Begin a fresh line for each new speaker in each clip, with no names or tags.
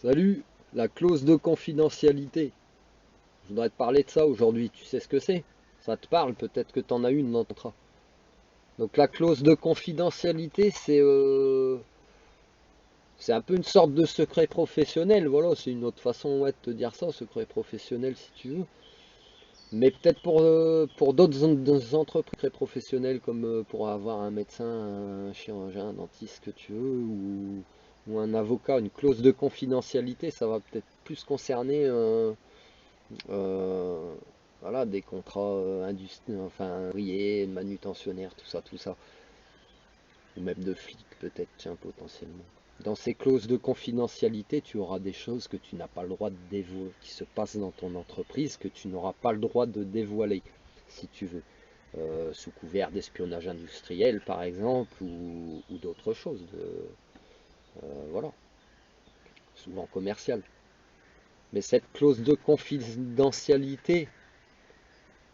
Salut, la clause de confidentialité. Je voudrais te parler de ça aujourd'hui. Tu sais ce que c'est? Ça te parle, peut-être que tu en as une dans ton contrat. Donc la clause de confidentialité, c'est un peu une sorte de secret professionnel. Voilà, c'est une autre façon ouais, de te dire ça, secret professionnel si tu veux. Mais peut-être pour d'autres entreprises très professionnelles comme pour avoir un médecin, un chirurgien, un dentiste que tu veux, ou un avocat, une clause de confidentialité, ça va peut-être plus concerner Euh, voilà, des contrats enfin, ouvriers, manutentionnaires, tout ça. Ou même de flics peut-être, tiens, potentiellement. Dans ces clauses de confidentialité, tu auras des choses que tu n'as pas le droit de dévoiler, qui se passent dans ton entreprise, que tu n'auras pas le droit de dévoiler, si tu veux. Sous couvert d'espionnage industriel, par exemple, ou d'autres choses, voilà, souvent commercial. Mais cette clause de confidentialité,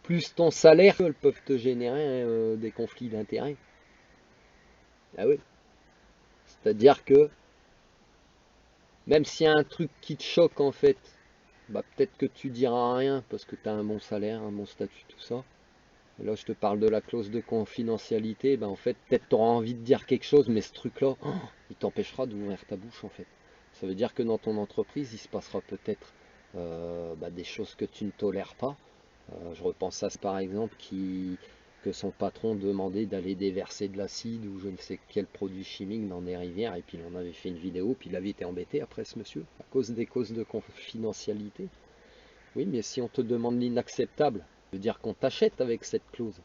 plus ton salaire, elles peuvent te générer des conflits d'intérêts. Ah oui. C'est-à-dire que même s'il y a un truc qui te choque en fait, bah peut-être que tu diras rien parce que tu as un bon salaire, un bon statut, tout ça. Et là, je te parle de la clause de confidentialité. Bah en fait, peut-être tu auras envie de dire quelque chose, mais ce truc-là, oh, il t'empêchera d'ouvrir ta bouche en fait. Ça veut dire que dans ton entreprise, il se passera peut-être des choses que tu ne tolères pas. Je repense à ce par exemple que son patron demandait d'aller déverser de l'acide ou je ne sais quel produit chimique dans des rivières et puis il en avait fait une vidéo puis il avait été embêté après ce monsieur à cause des causes de confidentialité. Oui, mais si on te demande l'inacceptable, ça veut dire qu'on t'achète avec cette clause.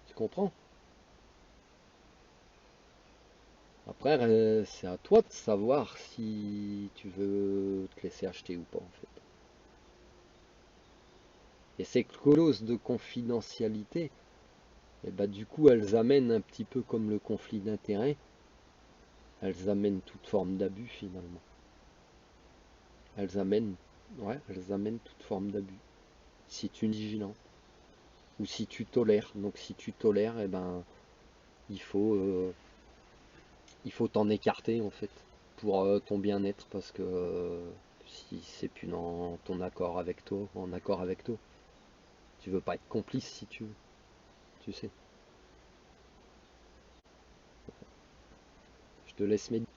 Tu comprends? Après, c'est à toi de savoir si tu veux te laisser acheter ou pas en fait. Et ces clauses de confidentialité, et bah, du coup, elles amènent un petit peu comme le conflit d'intérêts. Elles amènent toute forme d'abus finalement. Elles amènent, ouais, elles amènent toute forme d'abus. Si tu es vigilant ou si tu tolères. Donc si tu tolères, eh ben il faut euh, il faut t'en écarter en fait pour ton bien-être parce que si c'est plus dans ton accord avec toi, en accord avec toi, tu veux pas être complice si tu veux, tu sais. Je te laisse méditer.